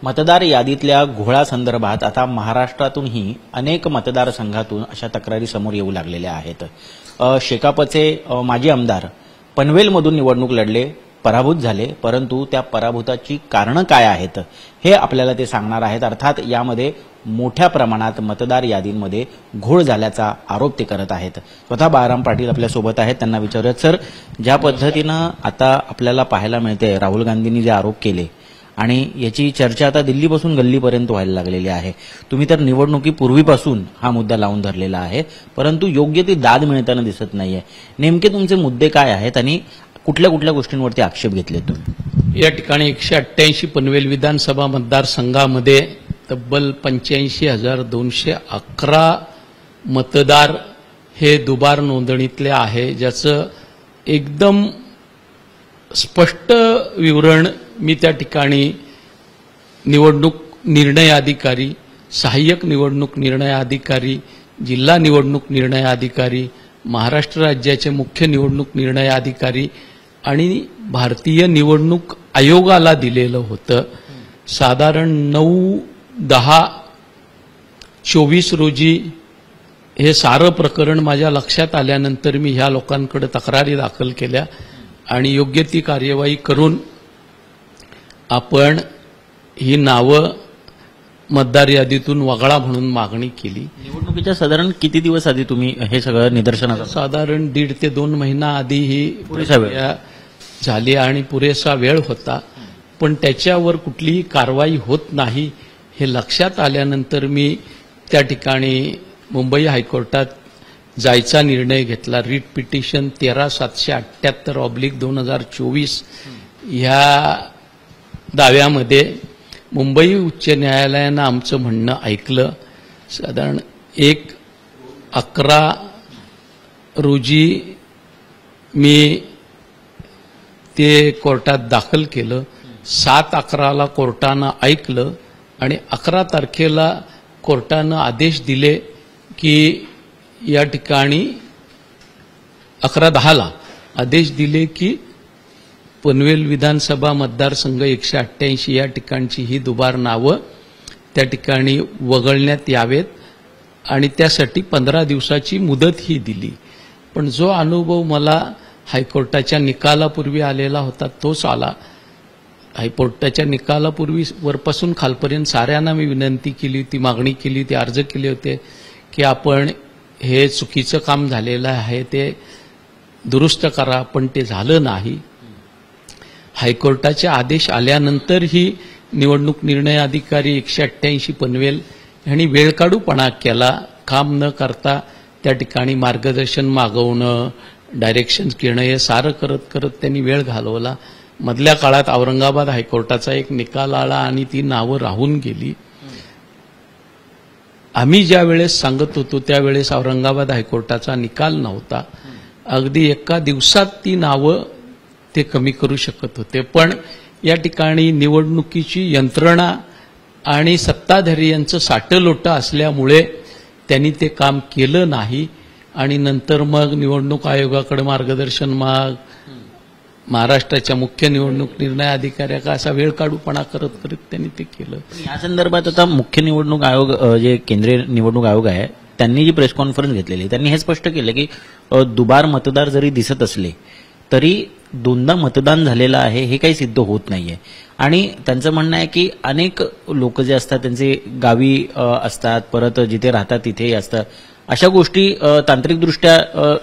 मतदार यादीतल्या घोळासंदर्भात आता महाराष्ट्रातूनही अनेक मतदारसंघातून अशा तक्रारी समोर येऊ लागलेल्या आहेत। शेकापचे माजी आमदार पनवेलमधून निवडणूक लढले, पराभूत झाले, परंतु त्या पराभूताची कारणं काय आहेत हे आपल्याला ते सांगणार आहेत। अर्थात यामध्ये मोठ्या प्रमाणात मतदार यादींमध्ये घोळ झाल्याचा आरोप ते करत आहेत। स्वतः बाळाराम पाटील आपल्या सोबत आहेत, त्यांना विचारूयात, सर, ज्या पद्धतीनं आता आपल्याला पाहायला मिळते, राहुल गांधींनी जे आरोप केले आणि याची चर्चा आता दिल्लीपासून गल्लीपर्यंत व्हायला लागलेली आहे। तुम्ही तर निवडणुकीपूर्वीपासून हा मुद्दा लावून धरलेला आहे, परंतु योग्य ती दाद मिळताना दिसत नाहीये। नेमके तुमचे मुद्दे काय आहेत आणि कुठल्या कुठल्या गोष्टींवरती आक्षेप घेतले तुम्ही? या ठिकाणी 188 पनवेल विधानसभा मतदारसंघामध्ये तब्बल 85,211 मतदार हे दुबार नोंदणीतले आहे, ज्याचं एकदम स्पष्ट विवरण मी त्या ठिकाणी निवडणूक निर्णय अधिकारी, सहाय्यक निवडणूक निर्णय अधिकारी, जिल्हा निवडणूक निर्णय अधिकारी, महाराष्ट्र राज्याचे मुख्य निवडणूक निर्णय अधिकारी आणि भारतीय निवडणूक आयोगाला दिलेलं होतं। साधारण 9/10/24 रोजी हे सारं प्रकरण माझ्या लक्षात आल्यानंतर मी ह्या लोकांकडे तक्रारी दाखल केल्या आणि योग्य ती कार्यवाही करून आपण ही नावं मतदार यादीतून वगळा म्हणून मागणी केली। निवडणुकीच्या साधारण किती दिवस आधी तुम्ही हे सगळं निदर्शनात? साधारण 1.5 ते 2 महिना आधी ही प्रक्रिया झाली आणि पुरेसा वेळ होता, पण त्याच्यावर कुठलीही कारवाई होत नाही हे लक्षात आल्यानंतर मी त्या ठिकाणी मुंबई हायकोर्टात जायचा निर्णय घेतला। रीट पिटिशन 13/778/2024 ह्या दाव्यामध्ये मुंबई उच्च न्यायालयानं आमचं म्हणणं ऐकलं। साधारण 1/11 रोजी मी ते कोर्टात दाखल केलं, 7/11ला कोर्टानं ऐकलं आणि 11 तारखेला कोर्टानं आदेश दिले की या ठिकाणी 11/10ला आदेश दिले की पनवेल विधानसभा मतदारसंघ 188 या ठिकाणची ही दुबार नावं त्या ठिकाणी वगळण्यात यावेत आणि त्यासाठी 15 दिवसाची मुदतही दिली। पण जो अनुभव मला हायकोर्टाच्या निकालापूर्वी आलेला होता तोच आला। हायकोर्टाच्या निकालापूर्वी वरपासून खालपर्यंत साऱ्यांना मी विनंती केली होती, मागणी केली होती, अर्ज केले होते की आपण हे चुकीचं काम झालेलं आहे ते दुरुस्त करा, पण ते झालं नाही। हायकोर्टाचे आदेश आल्यानंतरही निवडणूक निर्णय अधिकारी 188 पनवेल यांनी वेळकाढूपणा केला, काम न करता त्या ठिकाणी मार्गदर्शन मागवणं, डायरेक्शन घेणं हे सारं करत करत त्यांनी वेळ घालवला। मधल्या काळात औरंगाबाद हायकोर्टाचा एक निकाल आला आणि ती नावं राहून गेली। आम्ही ज्या वेळेस सांगत होतो त्यावेळेस औरंगाबाद हायकोर्टाचा निकाल नव्हता, अगदी एका दिवसात ती नावं ते कमी करू शकत होते। पण या ठिकाणी निवडणुकीची यंत्रणा आणि सत्ताधारी यांचं साटलोटं असल्यामुळे त्यांनी ते काम केलं नाही आणि नंतर मग निवडणूक आयोगाकडे मार्गदर्शन माग, महाराष्ट्राच्या मुख्य निवडणूक निर्णय अधिकाऱ्याचा असा वेळकाढूपणा करत करत त्यांनी ते केलं। या संदर्भात आता मुख्य निवडणूक आयोग, जे केंद्रीय निवडणूक आयोग आहे, त्यांनी जी प्रेस कॉन्फरन्स घेतलेली त्यांनी हे स्पष्ट केलं की दुबार मतदार जरी दिसत असले तरी 2दा मतदान झालेलं आहे हे काही सिद्ध होत नाहीये। आणि त्यांचं म्हणणं आहे की अनेक लोक जे असतात त्यांचे गावी असतात, परत जिथे राहतात तिथेही असतात, अशा गोष्टी तांत्रिकदृष्ट्या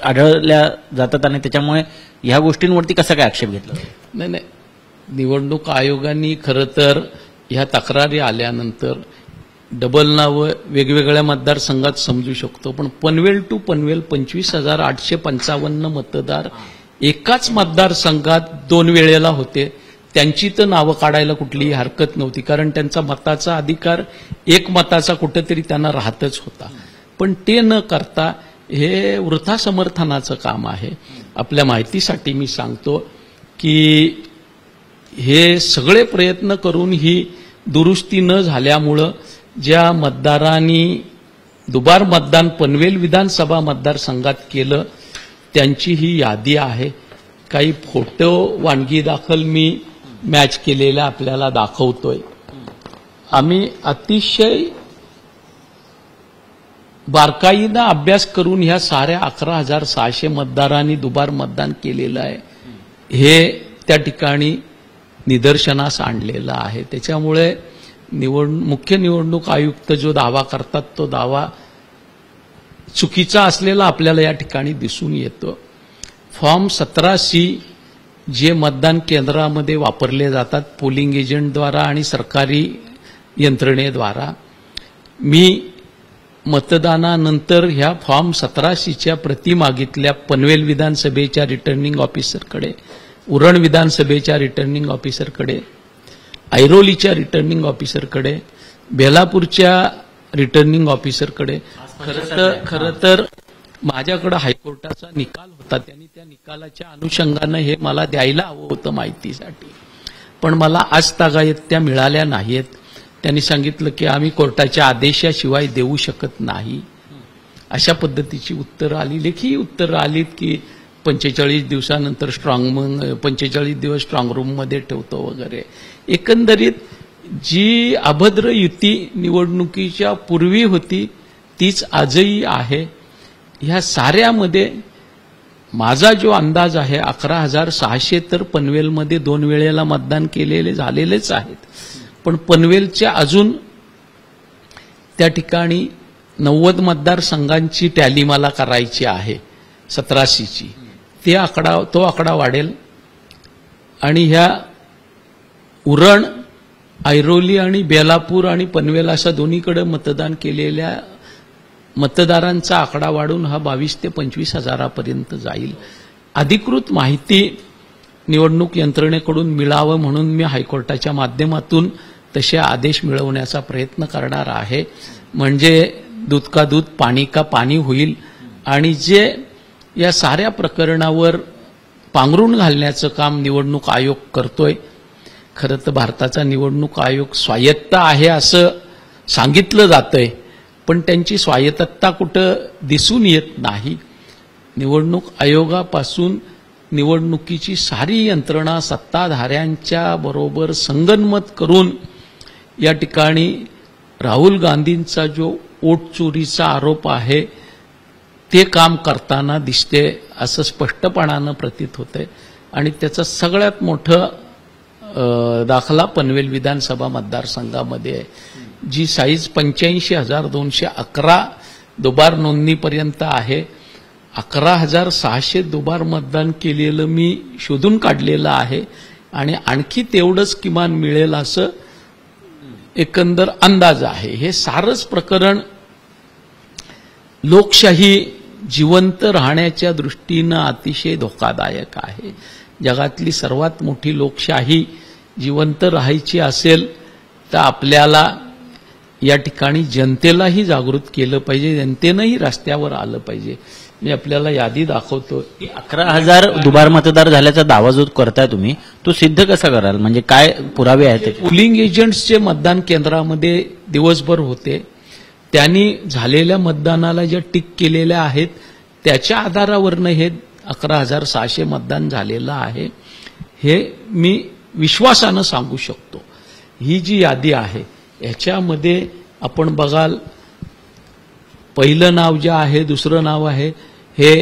आढळल्या जातात आणि त्याच्यामुळे ह्या गोष्टींवरती कसा काय आक्षेप घेतला? नाही, निवडणूक आयोगाने खरं तर ह्या तक्रारी आल्यानंतर डबल नावं वेगवेगळ्या मतदारसंघात समजू शकतो, पण पनवेल टू पनवेल 25,855 मतदार एकाच मतदारसंघात 2 वेळेला होते, त्यांची तर नावं काढायला कुठलीही हरकत नव्हती, कारण त्यांचा मताचा अधिकार एक मताचा कुठेतरी त्यांना राहतच होता। पण ते न करता हे वृथा समर्थनाचं काम आहे। आपल्या माहितीसाठी मी सांगतो की हे सगळे प्रयत्न करून ही दुरुस्ती न झाल्यामुळं ज्या मतदारांनी दुबार मतदान पनवेल विधानसभा मतदारसंघात केलं त्यांची ही यादी आहे। काही फोटो वानगी दाखल मी मॅच केलेला आपल्याला दाखवतोय। आम्ही अतिशय बारकाईनं अभ्यास करून ह्या साऱ्या 11,600 मतदारांनी दुबार मतदान केलेलं आहे हे त्या ठिकाणी निदर्शनास आणलेलं आहे. त्याच्यामुळे मुख्य निवडणूक आयुक्त जो दावा करतात तो दावा चुकीचा असलेला आपल्याला या ठिकाणी दिसून येतो. फॉर्म 17C जे मतदान केंद्रामध्ये वापरले जातात पोलिंग एजंटद्वारा आणि सरकारी यंत्रणेद्वारा, मी मतदानानंतर ह्या फॉर्म 17Cच्या प्रती मागितल्या पनवेल विधानसभेच्या रिटर्निंग ऑफिसरकडे, उरण विधानसभेच्या रिटर्निंग ऑफिसरकडे, ऐरोलीच्या रिटर्निंग ऑफिसरकडे, बेलापूरच्या रिटर्निंग ऑफिसरकडे. खरं तर माझ्याकडे हायकोर्टाचा निकाल होता, त्यांनी त्या निकालाच्या अनुषंगानं हे मला द्यायला हवं होतं माहितीसाठी, पण मला आजतागायत त्या मिळाल्या नाहीत. त्यांनी सांगितलं की आम्ही कोर्टाच्या आदेशाशिवाय देऊ शकत नाही. अशा पद्धतीची उत्तरं आली, लेखी उत्तरं आलीत की 45 दिवसानंतर 45 दिवस स्ट्रॉंग रूममध्ये ठेवतो वगैरे. एकंदरीत जी अभद्र युती निवडणुकीच्या पूर्वी होती तीच आजही आहे. ह्या साऱ्यामध्ये माझा जो अंदाज आहे 11,600 तर पनवेलमध्ये 2 वेळेला मतदान केलेले झालेलेच आहेत, पण पनवेलच्या अजून त्या ठिकाणी 90 मतदारसंघांची टॅली मला करायची आहे 17Cची. तो आकडा वाढेल आणि ह्या उरण, ऐरोली आणि बेलापूर आणि पनवेल अशा दोन्हीकडे मतदान केलेल्या मतदारांचा आकडा वाढून हा 22 ते 25 हजारापर्यंत जाईल. अधिकृत माहिती निवडणूक यंत्रणेकडून मिळावं म्हणून मी हायकोर्टाच्या माध्यमातून तसे आदेश मिळवण्याचा प्रयत्न करणार आहे. म्हणजे दूध का दूध पाणी का पाणी होईल आणि जे या साऱ्या प्रकरणावर पांघरून घालण्याचं काम निवडणूक आयोग करतोय. खरं तर भारताचा निवडणूक आयोग स्वायत्त आहे असं सांगितलं जातंय, पण त्यांची स्वायत्तता कुठं दिसून येत नाही. निवडणूक आयोगापासून निवडणुकीची सारी यंत्रणा सत्ताधाऱ्यांच्या बरोबर संगनमत करून या ठिकाणी राहुल गांधींचा जो वोट चोरीचा आरोप आहे ते काम करताना दिसते असं स्पष्टपणानं प्रतीत होतंय. आणि त्याचा सगळ्यात मोठं दाखला पनवेल विधानसभा मतदारसंघामध्ये आहे, जी साईज 85,211 दुबार नोंदणीपर्यंत आहे. 11,600 दुबार मतदान केलेलं मी शोधून काढलेलं आहे आणि आणखी तेवढंच किमान मिळेल असं एकंदर अंदाज आहे. हे सारंच प्रकरण लोकशाही जिवंत राहण्याच्या दृष्टीनं अतिशय धोकादायक आहे. जगातली सर्वात मोठी लोकशाही जिवंत राहायची असेल तर आपल्याला या ठिकाणी जनतेलाही जागृत केलं पाहिजे, जनतेनंही रस्त्यावर आलं पाहिजे. मी आपल्याला यादी दाखवतो. 11,000 दुबार मतदार झाल्याचा दावा जो करताय तुम्ही तो सिद्ध कसा कराल, म्हणजे काय पुरावे आहेत? पोलिंग एजंट्सचे मतदान केंद्रामध्ये दिवसभर होते, त्यांनी झालेल्या मतदानाला ज्या टिक केलेल्या आहेत त्याच्या आधारावरनं हे 11,600 मतदान झालेलं आहे हे मी विश्वासानं सांगू शकतो. ही जी यादी आहे याच्यामध्ये आपण बघाल, पहिलं नाव जे आहे, दुसरं नाव आहे हे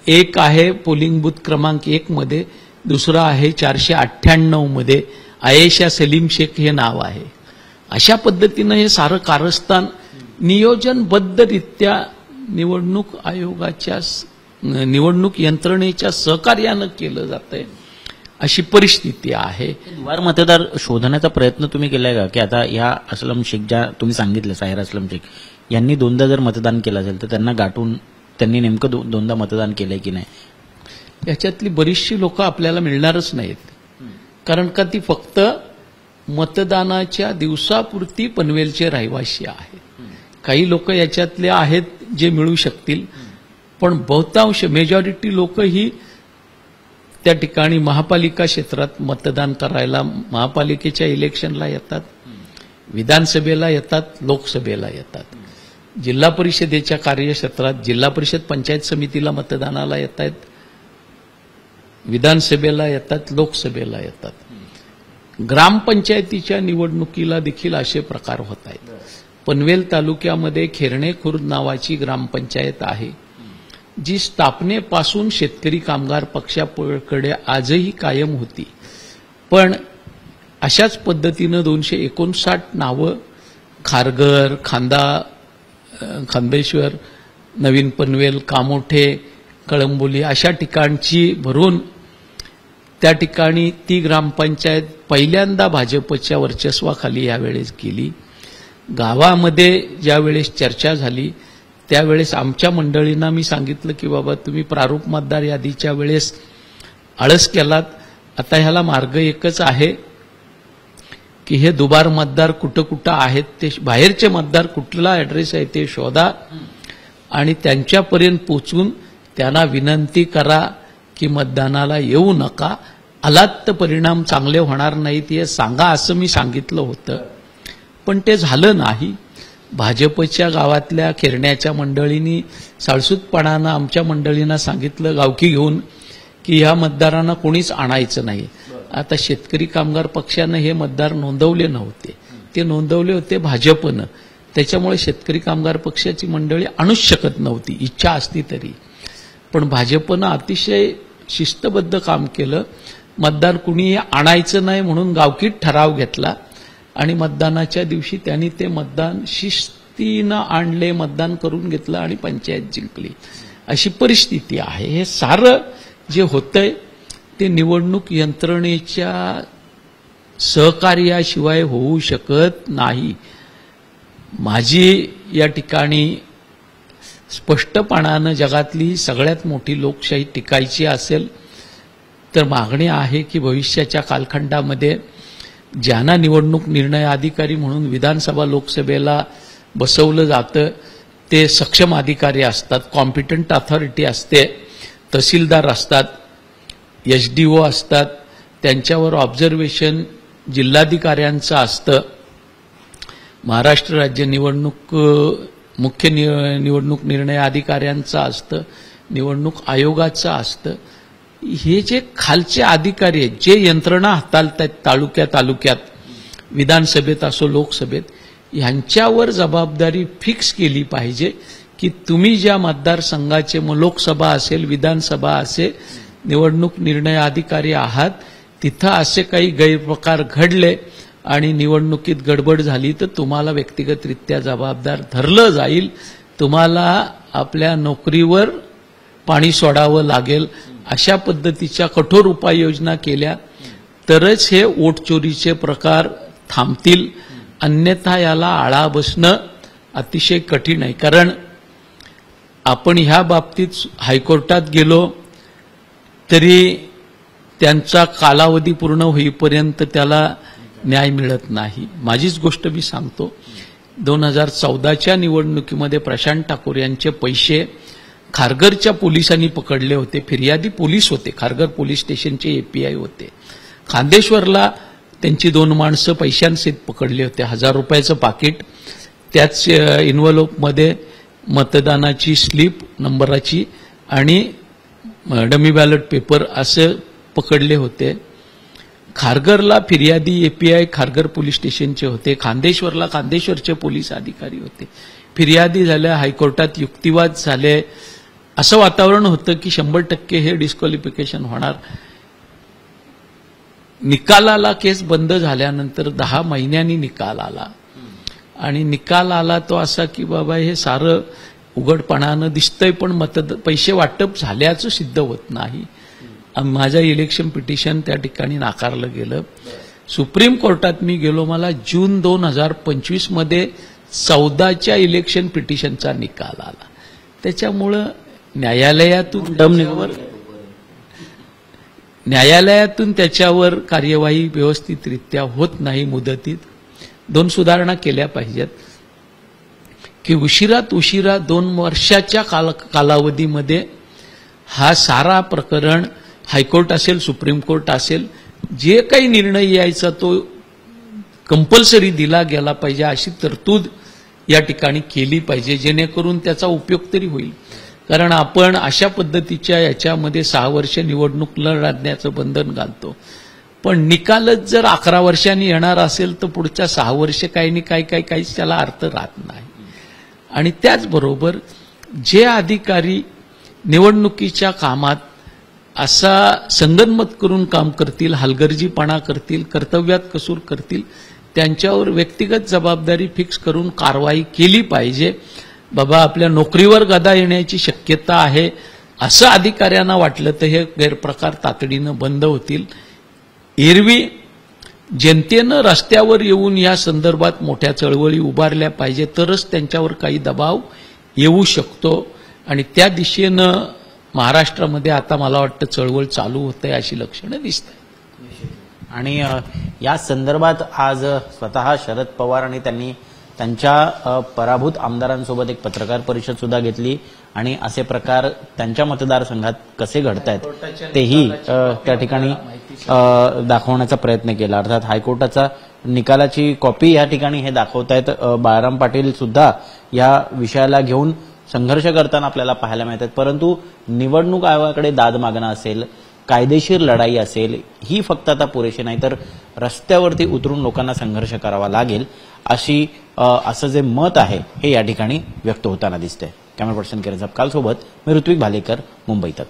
एक आहे पोलिंग बूथ क्रमांक 1 मध्ये, दुसरं आहे 498 मध्ये आयेशा सलीम शेख हे नाव आहे. अशा पद्धतीनं हे सारं कारस्थान नियोजनबद्धरित्या निवडणूक आयोगाच्या निवडणूक यंत्रणेच्या सहकार्यानं केलं जातंय अशी परिस्थिती आहे. दुबार मतदार शोधण्याचा प्रयत्न तुम्ही केलाय का, की आता या असलम शेख ज्या तुम्ही सांगितलं, साहिर असलम शेख यांनी 2दा जर मतदान केलं असेल तर त्यांना गाठून त्यांनी नेमकं 2दा मतदान केलंय की नाही? याच्यातली बरीचशी लोक आपल्याला मिळणारच नाहीत, कारण का ती फक्त मतदानाच्या दिवसापुरती पनवेलचे रहिवासी आहेत. काही लोक याच्यातले आहेत जे मिळू शकतील, पण बहुतांश मेजॉरिटी लोक ही त्या ठिकाणी महापालिका क्षेत्रात मतदान करायला महापालिकेच्या इलेक्शनला येतात, विधानसभेला येतात, लोकसभेला येतात, जिल्हा परिषदेच्या कार्यक्षेत्रात जिल्हा परिषद पंचायत समितीला मतदानाला येतात, विधानसभेला येतात, लोकसभेला येतात. ग्रामपंचायतीच्या निवडणुकीला देखील असे प्रकार होत आहेत. पनवेल तालुक्यामध्ये खेरणे खुर्द नावाची ग्रामपंचायत आहे, जी स्थापनेपासून शेतकरी कामगार पक्षाकडे आजही कायम होती. पण अशाच पद्धतीनं 259 नावं खारघर, खांदेश्वर, नवीन पनवेल, कामोठे, कळंबोली अशा ठिकाणची भरून त्या ठिकाणी ती ग्रामपंचायत पहिल्यांदा भाजपच्या वर्चस्वाखाली यावेळेस गेली. गावामध्ये ज्यावेळेस चर्चा झाली त्यावेळेस आमच्या मंडळींना मी सांगितलं की बाबा तुम्ही प्रारूप मतदार यादीच्या वेळेस आळस केलात, आता ह्याला मार्ग एकच आहे की हे दुबार मतदार कुठं कुठं आहेत ते बाहेरचे मतदार कुठला ॲड्रेस आहे ते शोधा आणि त्यांच्यापर्यंत पोचून त्यांना विनंती करा की मतदानाला येऊ नका, आलात तर परिणाम चांगले होणार नाहीत हे सांगा, असं मी सांगितलं होतं. पण ते झालं नाही. भाजपच्या गावातल्या खेरण्याच्या मंडळींनी साळसूतपणानं आमच्या मंडळींना सांगितलं गावकी घेऊन की ह्या मतदारांना कोणीच आणायचं नाही. आता शेतकरी कामगार पक्षानं हे मतदार नोंदवले नव्हते, ते नोंदवले होते भाजपनं. त्याच्यामुळे शेतकरी कामगार पक्षाची मंडळी आणूच शकत नव्हती, इच्छा असती तरी. पण भाजपनं अतिशय शिस्तबद्ध काम केलं. मतदार कुणीही आणायचं नाही म्हणून गावकीत ठराव घेतला आणि मतदानाच्या दिवशी त्यांनी ते मतदान शिस्तीनं आणले, मतदान करून घेतलं आणि पंचायत जिंकली. अशी परिस्थिती आहे. हे सारं जे होतंय ते निवडणूक यंत्रणेच्या सहकार्याशिवाय होऊ शकत नाही. माझी या ठिकाणी स्पष्टपणानं जगातली सगळ्यात मोठी लोकशाही टिकायची असेल तर मागणी आहे की भविष्याच्या कालखंडामध्ये ज्यांना निवडणूक निर्णय अधिकारी म्हणून विधानसभा लोकसभेला बसवलं जातं ते सक्षम अधिकारी असतात, कॉम्पिटंट अथॉरिटी असते, तहसीलदार असतात, SDO असतात, त्यांच्यावर ऑब्झर्वेशन जिल्हाधिकाऱ्यांचं असतं, महाराष्ट्र राज्य मुख्य निवडणूक निर्णय अधिकाऱ्यांचं असतं, निवडणूक आयोगाचं असतं. हे जे खालचे अधिकारी आहेत जे यंत्रणा हाताळतात तालुक्यात विधानसभेत असो लोकसभेत, ह्यांच्यावर जबाबदारी फिक्स केली पाहिजे की तुम्ही ज्या मतदारसंघाचे लोकसभा असेल विधानसभा असेल निवडणूक निर्णय अधिकारी आहात, तिथं असे काही गैरप्रकार घडले आणि निवडणुकीत गडबड झाली तर तुम्हाला व्यक्तिगतरित्या जबाबदार धरलं जाईल, तुम्हाला आपल्या नोकरीवर पाणी सोडावं लागेल. अशा पद्धतीच्या कठोर उपाययोजना केल्या तरच हे वोटचोरीचे प्रकार थांबतील, अन्यथा याला आळा बसणं अतिशय कठीण आहे. कारण आपण ह्या बाबतीत हायकोर्टात गेलो तरी त्यांचा कालावधी पूर्ण होईपर्यंत त्याला न्याय मिळत नाही. माझीच गोष्ट मी सांगतो, 2014च्या निवडणुकीमध्ये प्रशांत ठाकूर यांचे पैसे खारघरच्या पोलिसांनी पकडले होते. फिर्यादी पोलीस होते, खारघर पोलीस स्टेशनचे API होते. खांदेश्वरला त्यांची 2 माणसं पैशांसहित पकडले होते. 1000 रुपयाचं पाकिट, त्याच इन्व्हॉल्वमध्ये मतदानाची स्लिप नंबराची आणि डमी बॅलेट पेपर असं पकडले होते. खारघरला फिर्यादी API खारघर पोलीस स्टेशनचे होते, खांदेश्वरला खांदेश्वरचे पोलीस अधिकारी होते. फिर्यादी झाल्या, हायकोर्टात युक्तिवाद झाले, असं वातावरण होतं की 100% हे डिस्क्वालिफिकेशन होणार. निकालाला केस बंद झाल्यानंतर 10 महिन्यांनी निकाल आला आणि निकाल आला तो असा की बाबा हे सारं उघडपणानं दिसतंय पण पैसे वाटप झाल्याचं सिद्ध होत नाही. माझं इलेक्शन पिटिशन त्या ठिकाणी नाकारलं गेलं. सुप्रीम कोर्टात मी गेलो, मला जून 2025 मध्ये 14च्या इलेक्शन पिटिशनचा निकाल आला. त्याच्यामुळं न्यायालयातून त्याच्यावर कार्यवाही व्यवस्थितरित्या होत नाही मुदतीत. 2 सुधारणा केल्या पाहिजेत की उशिरात उशिरा 2 वर्षाच्या कालावधीमध्ये हा सारा प्रकरण हायकोर्ट असेल सुप्रीम कोर्ट असेल जे काही निर्णय यायचा तो कंपल्सरी दिला गेला पाहिजे, अशी तरतूद या ठिकाणी केली पाहिजे जेणेकरून त्याचा उपयोग तरी होईल. कारण आपण अशा पद्धतीच्या याच्यामध्ये 6 वर्ष निवडणूक लढण्याचं बंधन घालतो. पण निकालच जर 11 वर्षांनी येणार असेल तर पुढच्या 6 वर्ष काही नाही काहीच त्याला अर्थ राहत नाही. आणि त्याचबरोबर जे अधिकारी निवडणुकीच्या कामात असा संगनमत करून काम करतील, हलगर्जीपणा करतील, कर्तव्यात कसूर करतील, त्यांच्यावर व्यक्तिगत जबाबदारी फिक्स करून कारवाई केली पाहिजे. बाबा आपल्या नोकरीवर गदा येण्याची शक्यता आहे असं अधिकाऱ्यांना वाटलं तर हे गैरप्रकार तातडीनं बंद होतील. एरवी जनतेनं रस्त्यावर येऊन या संदर्भात मोठ्या चळवळी उभारल्या पाहिजे तरच त्यांच्यावर काही दबाव येऊ शकतो. आणि त्या दिशेनं महाराष्ट्रामध्ये आता मला वाटतं चळवळ चालू होते अशी लक्षणं दिसत आहेत. आणि या संदर्भात आज स्वतः शरद पवार आणि त्यांनी त्यांच्या पराभूत आमदारांसोबत एक पत्रकार परिषद सुद्धा घेतली आणि असे प्रकार त्यांच्या मतदारसंघात कसे घडतायत तेही त्या ठिकाणी दाखवण्याचा प्रयत्न केला. अर्थात हायकोर्टाचा निकालाची कॉपी या ठिकाणी हे दाखवतायत. बाळाराम पाटील सुद्धा या विषयाला घेऊन संघर्ष करताना आपल्याला पाहायला मिळतात. परंतु निवडणूक आयोगाकडे दाद मागणं असेल, कायदेशीर लढाई असेल, ही फक्त आता पुरेशी नाही तर रस्त्यावरती उतरून लोकांना संघर्ष करावा लागेल असं जे मत आहे हे या ठिकाणी व्यक्त होताना दिसतंय. कॅमेरा पर्सन किरण सबकाल सोबत मी ऋत्विक भालेकर, मुंबई तक.